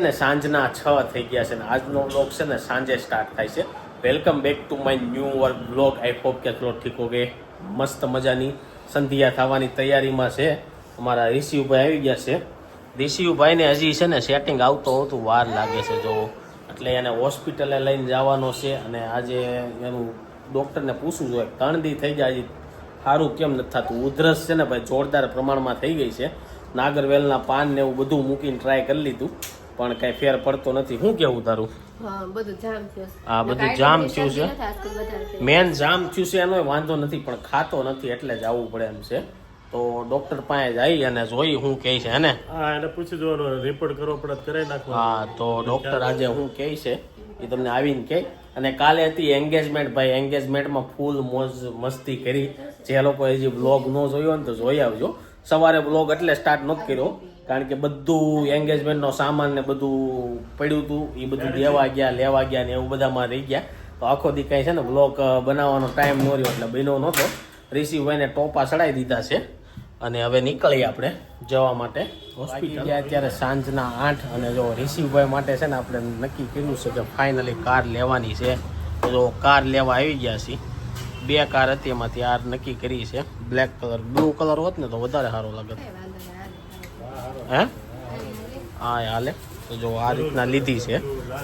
ને સાંજના 6 થઈ ગયા છે ને આજનો વ્લોગ છે ને સાંજે સ્ટાર્ટ થાય છે. Welcome back to my new work vlog. I hope કે ચલો ઠીક હો કે મસ્ત મજાની સંધ્યા થવાની તૈયારીમાં છે. અમારા ઋષિભાઈ આવી ગયા છે. ઋષિભાઈને હજી છે ને સેટિંગ આવતું વાર લાગે છે જો, એટલે એને હોસ્પિટલે લઈને જવાનો છે. અને આજે એનું ડૉક્ટરને પૂછવું જોઈએ 3 દી થઈ ગયા હજી સારું કેમ નથી થતું. ઉધરસ છે ને ભાઈ જોરદાર પ્રમાણમાં થઈ ગઈ છે. નાગરવેલના પાન ને એવું બધું મૂકીને ટ્રાય કરી લીધું પણ કઈ ફેર પડતો નથી. શું કેવું તારું? હા બધું જામ થયું છે. મેન જામ થયું છે એનો વાંધો નથી પણ ખાતો નથી એટલે જ આવવું પડે એમ છે. તો ડોક્ટર પાસે જઈ અને જોઈ શું કહે છે એને. હા એને પૂછી જોવાનો રિપોર્ટ કરવો પડે કરાવી નાખવાનો. હા તો ડોક્ટર આજે શું કહે છે એ તમને આવીને કહે. અને કાલે હતી એન્ગેજમેન્ટ ભાઈ, એન્ગેજમેન્ટમાં ફૂલ મોજ મસ્તી કરી. જે લોકો હજી બ્લોગ ન જોયો ને તો જોઈ આવજો. સવારે બ્લોગ એટલે સ્ટાર્ટ નહોતો કર્યો કારણ કે બધું એન્ગેજમેન્ટનો સામાન ને બધું પડ્યું હતું એ બધું દેવા ગયા લેવા ગયા ને એવું બધામાં રહી ગયા. તો આખો દી કંઈ છે ને બ્લોગ બનાવવાનો ટાઈમ ન રહ્યો એટલે બન્યો નહોતો. ઋષિભાઈને ટોપા ચડાવી દીધા છે અને હવે નીકળીએ આપણે જવા માટે હોસ્પિટલ. ગયા અત્યારે સાંજના 8 અને જો ઋષિભાઈ માટે છે ને આપણે નક્કી કર્યું છે કે ફાઇનલી કાર લેવાની છે. તો જો કાર લેવા આવી ગયા છીએ. 2 કાર હતી એમાંથી આ નક્કી કરી છે. બ્લેક કલર, બ્લુ કલર હોત ને તો વધારે સારો લાગે. હે હા હાલે. તો જો આ રીતના લીધી છે.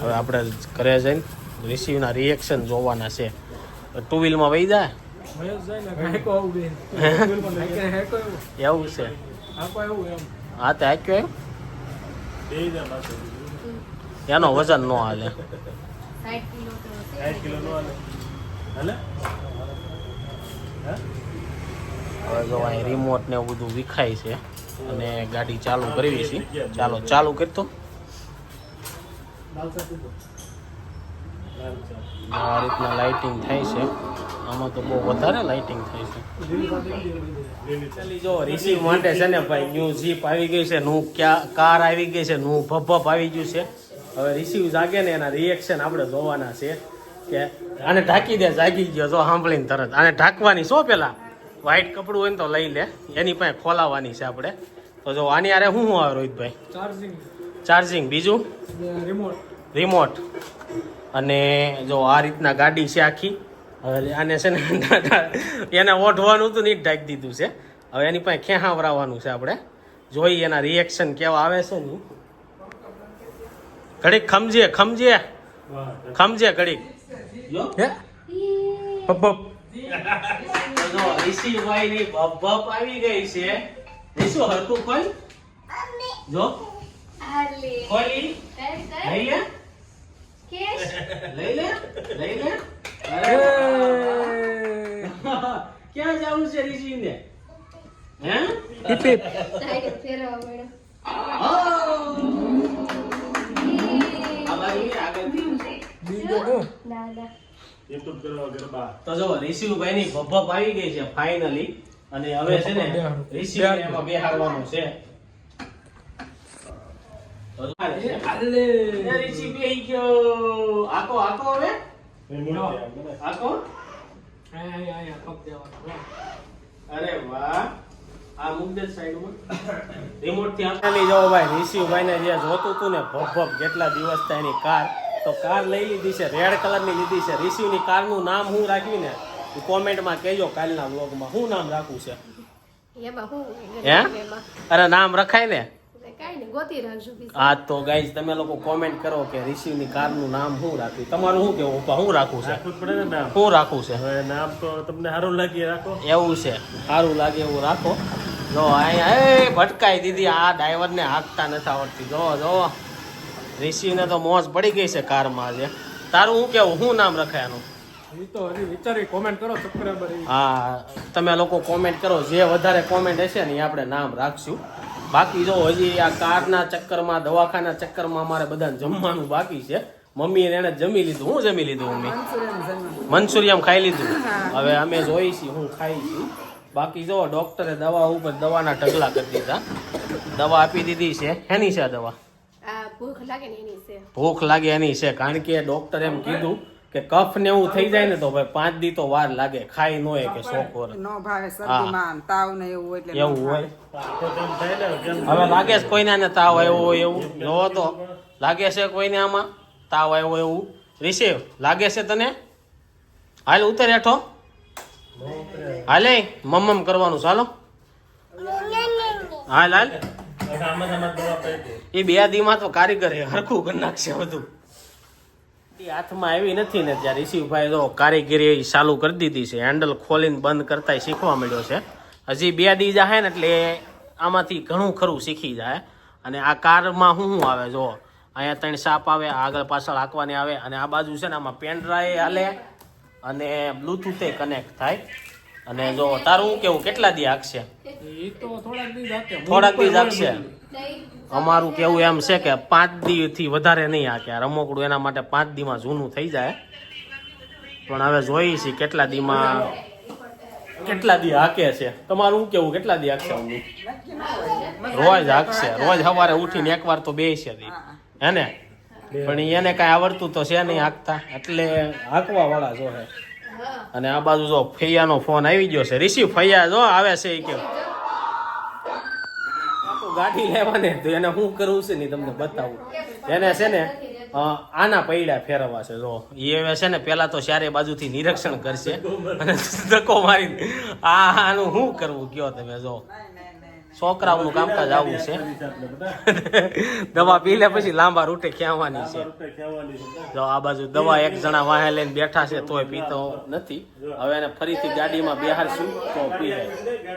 હવે આપણે ઘરે જઈને રિસીવના રિએક્શન જોવાના છે. 2 વ્હીલમાં વહી જાય એવું છે. હા તે હાક્યો એનો વજન ન હાલે. 60 કિલો નો હાલે. હવે જો અહીં રિમોટ ને એવું બધું વિખાય છે અને ગાડી ચાલુ કરવી છે. ચાલો ચાલુ કરતો. આ રીતના લાઇટિંગ થાય છે. આમાં તો બહુ વધારે લાઇટિંગ થાય છે. જો રિસીવ માટે છે ને ભાઈ ન્યૂ જીપ આવી ગઈ છે, નું કાર આવી ગઈ છે, નું ભભપ આવી ગયું છે. હવે રિસીવ જાગે ને એના રિએક્શન આપણે જોવાના છે કે આને ઢાંકી દે જાગી ગયો જો સાંભળીને તરત. આને ઢાંકવાની શું પેલા વ્હાઈટ કપડું હોય ને તો લઈ લે, એની પાસે ખોલાવવાની છે આપણે. તો જો આની આરે શું આવે રોહિતભાઈ? ચાર્જિંગ બીજું રિમોટ અને જો આ રીતના ગાડી છે આખી. હવે આને છે ને એને ઓઢવાનું હતું ને એ ઢાંકી દીધું છે. હવે એની પાસે ખેહાવરાવાનું છે આપણે. જોઈ એના રિએક્શન કેવા આવે છે ને. ઘડીક ખમજે ઘડીક જો જો ઋષિભાઈ ની ભપ આવી ગઈ છે. ઋષુ હરતું ખોલ જો ખોલી લઈ લે અરે ક્યાં જવું છે ઋષિ ને? હે તો જો ઋષિભાઈ ની ભભપ આવી ગઈ છે ફાઇનલી. અને હવે છે ને ઋષિભાઈ એમાં બેહાડવાનું છે. ઋષિ બેહી ગયો. આકો હવે આકો. અરે વાહ. આ મુદ્દે સાઈડમાં રિમોટ થી આપેલી જો ભાઈ ઋષિભાઈ ને જે જોતું હતું ને ભભપ કેટલા દિવસ થાય એની કાર, તો કાર લઈ લીધી છે. રેડ કલર ની લીધી છે. ઋષિની કાર નું નામ હું રાખ્યું ને કોમેન્ટમાં કહેજો. કાલના વ્લોગમાં શું નામ રાખવું છે? હે અરે નામ રખાય ને. હા તો ગાઈઝ તમે લોકો કોમેન્ટ કરો કે ઋષિની કારનું નામ શું રાખ્યું. તમારું શું કેવું? શું રાખવું છે? શું રાખવું છે? નામ તો તમને સારું લાગે રાખો. એવું છે, સારું લાગે એવું રાખો. જો અહીંયા ભટકાઈ દીધી. આ ડ્રાઈવરને હાંકતા નથી આવડતી. જો ઋષિને તો મોજ પડી ગઈ છે કારમાં આજે. તારું શું કેવું? શું નામ રખાય આનું? હા તમે લોકો કોમેન્ટ કરો. જે વધારે કોમેન્ટ હશે ને એ આપણે નામ રાખશું. બાકી જો હજી આ કારના ચક્કરમાં દવાખાના ચક્કરમાં અમારે બધાને જમવાનું બાકી છે. મમ્મી એને જમી લીધું. હું જમી લીધું મમ્મી? મંચુરિયમ ખાઈ લીધું. હવે અમે જોઈ છીએ હું ખાઈ છીએ. બાકી જો ડોક્ટરે દવા ઉપર દવાના ઢગલા કરી દીધા. દવા આપી દીધી છે. એની છે દવા? ભૂખ લાગે એની છે. કારણ કે ડોક્ટર એમ કીધું કે કફ ને એવું થઈ જાય ને તો ભાઈ 5 દી તો વાર લાગે. ખાઈ ન હોય કે શોખ નો ભાવે શરદીમાં તાવ ને એવું એટલે એવું હોય. હવે લાગે છે કોઈના ને તાવ આવ્યો હોય એવું. જોવો તો લાગે છે કોઈને આમાં તાવ આવ્યો એવું? રિસીવ લાગે છે તને? હાલ ઉતર હેઠો, હાલે મમ્મમ કરવાનું, ચાલો હાલ હાલ. આમાં દવા પડી દે. એ બે દીમાં તો કારીગર હરખું કરી નાખશે બધું. એ હાથમાં આવી નથી ને ત્યાં ઋષિભાઈ તો કારીગરી ચાલુ કરી દીધી છે. હેન્ડલ ખોલીને બંધ કરતા શીખવા મળ્યો છે. હજી 2 દી જાય ને એટલે આમાંથી ઘણું ખરું શીખી જાય. અને આ કારમાં શું શું આવે જો, અહીંયા 3 સાપ આવે, આગળ પાછળ હાંકવાની આવે, અને આ બાજુ છે ને આમાં પેનડ્રાઈવ હાલે અને બ્લુટૂથ કનેક્ટ થાય. અને જો તારું કેવું કેટલા દી હાંકશે? થોડાક દી હાંકશે. અમારું કેવું એમ છે કે 5 દી થી વધારે નહીં હાંકે. રમકડું એના માટે 5 દીમાં જૂનું થઈ જાય. પણ હવે જોઈએ છીએ કેટલા દી હાકે છે. તમારું કેવું કેટલા દી હાકશે? રોજ હાકશે, રોજ સવારે ઉઠીને એકવાર તો બેસે હે ને. પણ એને કઈ આવડતું તો છે નહીં હાકતા, એટલે હાકવા વાળા જો હે. અને આ બાજુ જો ફૈયાનો ફોન આવી ગયો છે. રિસીવ ફૈયા જો આવે છે એ કે ગાડી લેવાને તો એને શું કરવું છે ને તમને બતાવું. એને છે ને આના પૈડા ફેરવવા છે. જો એ હવે છે ને પેલા તો ચારે બાજુથી નિરીક્ષણ કરશે અને ધક્કો મારી આનું શું કરવું કયો તમે. જો છોકરાઓનું કામકાજ આવું છે. દવા પી લે પછી લાંબા રૂટે ખેવાની છે. જો આ બાજુ દવા એક જણા વાહે લઈને બેઠા છે તોય પીતો નથી. હવે એને ફરીથી ગાડીમાં બેહારશું તો પીવે.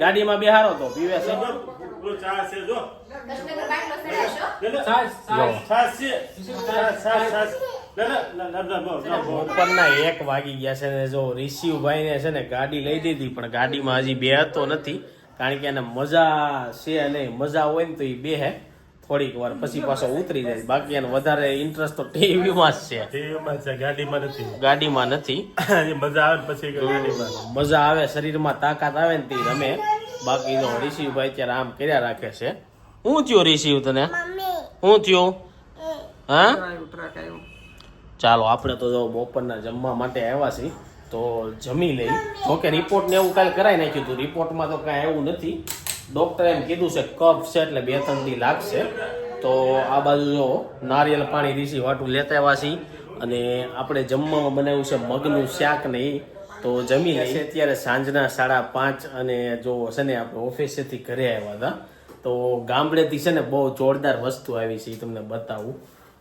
ગાડીમાં બેહારો તો પીવે છે. બપોરના 1 વાગી ગયા છે ને જો ઋષિભાઈ ને છે ને ગાડી લઈ દીધી, પણ ગાડીમાં હજી બેહતો નથી. કારણ કે એને મજા છે નહીં. મજા હોય ને તો એ બેહે થોડીક વાર, પછી પાછો ઉતરી જાય. બાકી એને વધારે ઇન્ટરેસ્ટ તો ટીવીમાં જ છે. ગાડીમાં નથી. મજા આવે પછી ગાડીમાં મજા આવે, શરીરમાં તાકાત આવે ને તે રમે. બાકી જો ઋષિભાઈ અત્યારે આમ કર્યા રાખે છે. શું થયું ઋષિ તને? શું થયું? હા ચાલો આપણે તો જો બપોરના જમવા માટે આવ્યા છીએ તો જમી લઈ. જોકે રિપોર્ટ ને એવું કાલે કરાવી નાખ્યું હતું. રિપોર્ટમાં તો કાંઈ એવું નથી. ડોક્ટરે એમ કીધું છે કફ છે એટલે 2-3 દી લાગશે. તો આ બાજુ જો નારિયેળ પાણી ઋષિ વાટું લેતા આવ્યા છીએ. અને આપણે જમવામાં બનાવ્યું છે મગનું શાક ને એ. તો જમી લઈએ. અત્યારે સાંજના 5:30 અને જો છે ને આપણે ઓફિસેથી ઘરે આવ્યા હતા. તો ગામડેથી છે ને બહુ જોરદાર વસ્તુ આવી છે, એ તમને બતાવું.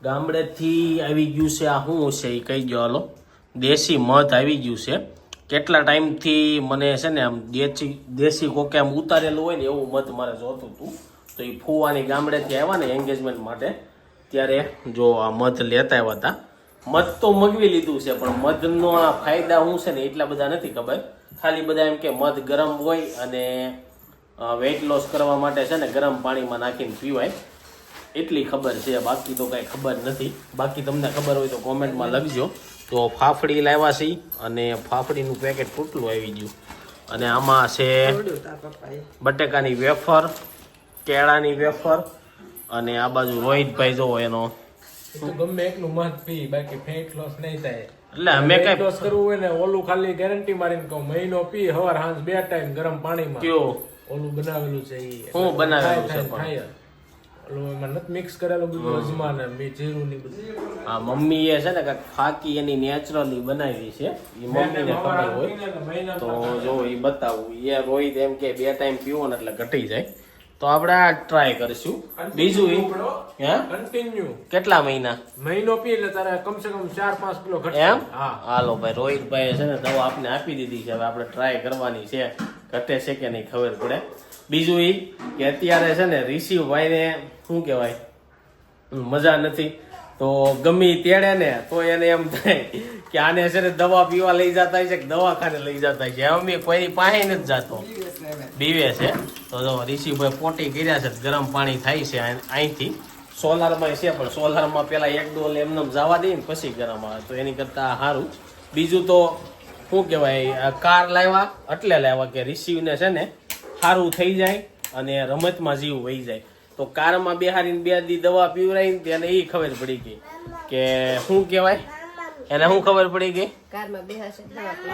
ગામડેથી આવી ગયું છે આ શું છે એ કહી ગયો. હાલો, દેશી મધ આવી ગયું છે. કેટલા ટાઈમથી મને છે ને આમ દેશી કોકે આમ ઉતારેલું હોય ને એવું મધ મારે જોતું હતું. તો એ ફુવાની ગામડેથી આવ્યા ને એન્ગેજમેન્ટ માટે ત્યારે જો આ મધ લેતા આવ્યા હતા. મધ તો મગવી લીધું છે, પણ મધનો આ ફાયદા શું છે ને એટલા બધા નથી ખબર. ખાલી બધા એમ કે મધ ગરમ હોય અને વેઇટ લોસ કરવા માટે છે ને ગરમ પાણીમાં નાખીને પીવાય, એટલી ખબર છે. બાકી તો કાંઈ ખબર નથી. બાકી તમને ખબર હોય તો કોમેન્ટમાં લખજો. તો ફાફડી લાવ્યા છે અને ફાફડીનું પેકેટ કેટલું આવી ગયું. અને આમાં છે બટેકાની વેફર, કેળાની વેફર, અને આ બાજુ રોહિતભાઈ જોવો એનો ગમે એકલું મધ પી, બાકી ફેટ લોસ નહીં થાય. એટલે અમે કઈ લોસ કરવું હોય ને ઓલું ખાલી ગેરંટી મારીને કહું, મહિનો પી સવાર સાંજ 2 ટાઈમ ગરમ પાણીમાં. કયો ઓલું બનાવેલું છે ઈ. હું બનાવેલું છે થાય ઓલું એમાં નથી મિક્સ કરેલું બધું અજમા ને જીરું ની બધું. હા, મમ્મી એ છે ને કાંઈક ફાકી એની નેચરલી બનાવી છે. એ મમ્મીને ખબર હોય તો જો એ બતાવું. એ રોહિત એમ કે 2 ટાઈમ પીવો ને એટલે ઘટી જાય. તો આપણે આ ટ્રાય કરીશું. બીજું હે કન્ટિન્યુ કેટલા મહિના? મહિનો પી એટલે તારે કમસે કમ 4-5 કિલો ઘટશે. એમ? હા, હાલો ભાઈ, રોહિતભાઈ છે ને દવા આપને આપી દીધી છે. હવે આપણે ટ્રાય કરવાની છે, ઘટે છે કે નહીં ખબર પડે. બીજું એ કે અત્યારે છે ને ઋષિભાઈને શું કહેવાય મજા નથી. તો ગમી તેડે ને તો એને એમ થાય કે આને છે ને દવા પીવા લઈ જતા છે કે દવાખાને લઈ જતા છે. અમે કોઈ પાસે નથી જતો, બીવે છે. તો જો ઋષિભાઈ પોટી કર્યા છે, ગરમ પાણી થાય છે અહીંથી. સોલારમાં છે પણ સોલારમાં પેલા 1 ડોલ એમને જવા દઈએ ને પછી ગરમ આવે તો એની કરતાં સારું. બીજું તો શું કહેવાય કાર લાવ્યા એટલે લાવ્યા કે ઋષિને છે ને સારું થઈ જાય અને રમતમાં જીવ વહી જાય. તો કારમાં બેહારીને 2 દી દવા પીવરાઈને તેને એ ખબર પડી ગઈ કે શું કહેવાય એને શું ખબર પડી ગઈ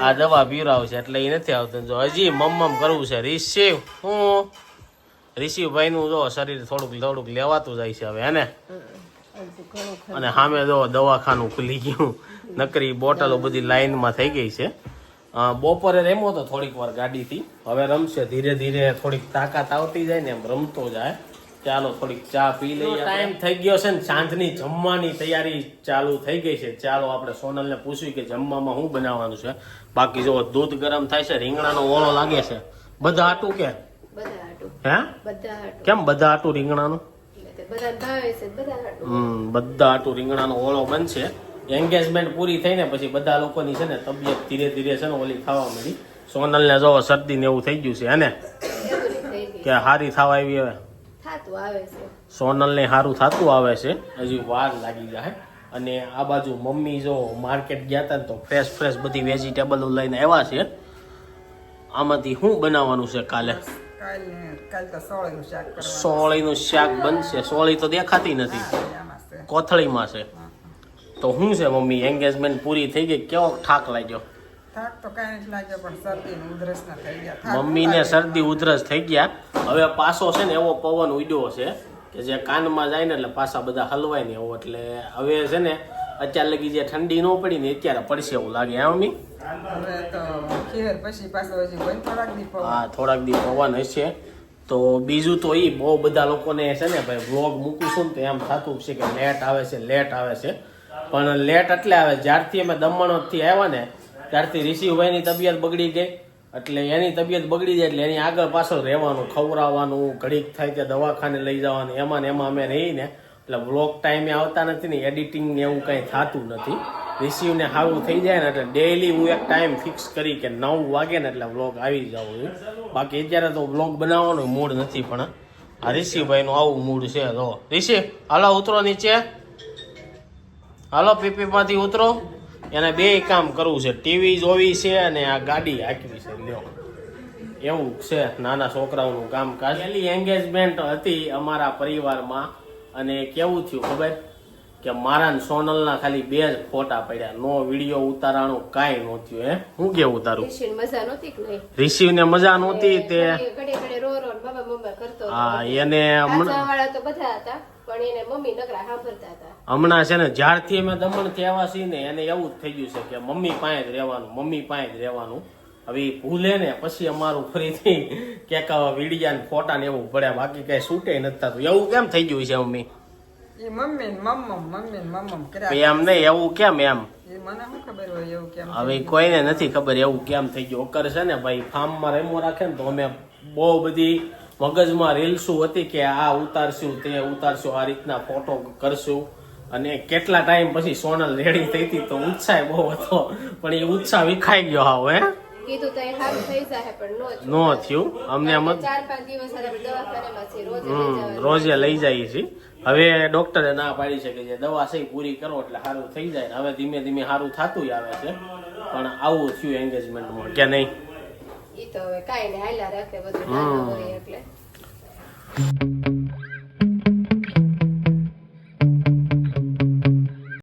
આ દવા પીવરાવશે એટલે એ નથી આવતું. જો હજી મમ્મ કરવું છે. ઋષિભાઈ નું જો શરીર થોડુંક લેવાતું જાય છે હવે. હે ને અને સામે જો દવાખાનું ખુલી ગયું, નકરી બોટલો બધી લાઈનમાં થઈ ગઈ છે. બપોરે રમ્યો તો થોડીક વાર ગાડીથી, હવે રમશે ધીરે ધીરે, થોડીક તાકાત આવતી જાય ને એમ રમતો જાય. ચાલો થોડીક ચા પી લઈએ. ટાઈમ થઈ ગયો છે ને, સાંજની જમવાની તૈયારી ચાલુ થઈ ગઈ છે. ચાલો આપણે સોનલને પૂછ્યું કે જમવામાં શું બનાવવાનું છે. બાકી જો દૂધ ગરમ થાય છે, રીંગણાનો ઓળો લાગે છે. બધા આટું કે હે કેમ બધા આટું રીંગણાનું? બધા આટું રીંગણાનો ઓળો બનશે. એન્ગેજમેન્ટ પૂરી થઈને પછી બધા લોકોની છે ને તબિયત ધીરે ધીરે છે ને ઓલી થવા માંડી. સોનલને જો શરદી ને એવું થઈ ગયું છે હે કે હારી થવા આવી? હવે સોનલને સારું થતું આવે છે, હજી વાર લાગી જાય. અને આ બાજુ મમ્મી જો માર્કેટ ગયા હતા તો ફ્રેશ બધી વેજીટેબલ લઈને આવ્યા છે. આમાંથી શું બનાવવાનું છે કાલે? કાલ તો સોળીનું શાક કરવાનું. સોળીનું શાક બનશે. સોળી તો દેખાતી નથી, આમાં છે. કોથળીમાં છે. તો શું છે મમ્મી, એન્ગેજમેન્ટ પૂરી થઈ ગઈ, કેવો થાક લાગ્યો? થાક તો કાંઈ નથી લાગ્યો, પણ શરદી ને ઉધરસ ના થઈ ગયા. થાક મમ્મીને શરદી ઉધરસ થઈ ગયા. હવે પાછો છે ને એવો પવન ઉડ્યો છે કે જે કાનમાં જાય ને એટલે પાછા બધા હલવાય ને એવો. એટલે હવે છે ને અત્યાર લગી જે ઠંડી ન પડી ને અત્યારે પડશે એવું લાગે. હે મમ્મી? હવે તો ખીર પછી પાછો હજી બંધ થોડાક દી પવન. હા, થોડાક દી પવન હશે. તો બીજું તો એ બહુ બધા લોકોને છે ને ભાઈ વ્લોગ મૂકું છું ને તો એમ થતું છે કે લેટ આવે છે. પણ લેટ એટલે આવે જ્યારથી અમે દમણથી આવ્યા ને ત્યારથી ઋષિભાઈની તબિયત બગડી ગઈ. એટલે એની તબિયત બગડી જાય એટલે એની આગળ પાછળ રહેવાનું, ખવડાવવાનું, ઘડીક થાય ત્યાં દવાખાને લઈ જવાનું, એમાં ને એમાં અમે રહીને એટલે વ્લોગ ટાઈમે આવતા નથી ને એડિટિંગ ને એવું કંઈ થતું નથી. રિસીવને સારું થઈ જાય ને એટલે ડેઈલી હું એક ટાઈમ ફિક્સ કરી કે 9 વાગે ને એટલે વ્લોગ આવી જવું જોઈએ. બાકી અત્યારે તો વ્લોગ બનાવવાનો મૂડ નથી, પણ આ રિષિભાઈનું આવું મૂડ છે. તો રિષિ હાલો ઉતરો નીચે, હાલો પીપીમાંથી ઉતરો. એને 2 કામ કરવું છે, ટીવી જોવી છે અને આ ગાડી હાંકવી છે. લ્યો એવું છે નાના છોકરાઓનું કામકાજ. પહેલી એન્ગેજમેન્ટ હતી અમારા પરિવારમાં અને કેવું થયું ખબર કે મારા ને સોનલના ખાલી 2 જ ફોટા પડ્યા, નો વિડીયો ઉતારાણું કાંઈ નહોતું. હે હું કેવું તારું? રિસીવને મજા નહોતી તે હા એને હમણાં છે ને જ્યારથી અમે દમણથી આવ્યા છીએ ને એને એવું જ થઈ ગયું છે કે મમ્મી પાસે જ રહેવાનું. હવે એ ભૂલે ને પછી અમારું ફરીથી ક્યાંક વિડીયા ને ફોટા ને એવું પડ્યા, બાકી કઈ શૂટે નથી થતું. એવું કેમ થઈ ગયું છે મમ્મી? એ મમ્મી ને મમ્મ કર્યા. એમ નહીં, એવું કેમ? એમ એ મને શું ખબર હોય એવું કેમ. હવે કોઈને નથી ખબર એવું કેમ થઈ ગયું. ઓકર છે ને ભાઈ ફાર્મમાં રેમો રાખે ને તો અમે બહુ બધી મગજમાં રીલ્સો હતી કે આ ઉતારશું, તે ઉતારશું, આ રીતના ફોટો કરશું. અને કેટલા ટાઈમ પછી સોનલ રેડી થઈ હતી તો ઉત્સાહ બહુ હતો, પણ એ ઉત્સાહ વિખાઈ ગયો. હાવ હે કીધું તો એ સારું થઈ જાય પણ નો થયું. અમને 4-5 દિવસ દવાખાનામાં રોજે લઈ જઈએ છીએ. હવે ડોક્ટરે ના પાડી છે કે જે દવા છે પૂરી કરો એટલે સારું થઈ જાય. હવે ધીમે ધીમે સારું થતું આવે છે, પણ આવું થયું એન્ગેજમેન્ટમાં કે નહીં? ઈ તો હવે કાંઈ ને હાલ્યા રાખે બધું નાનું હોય એટલે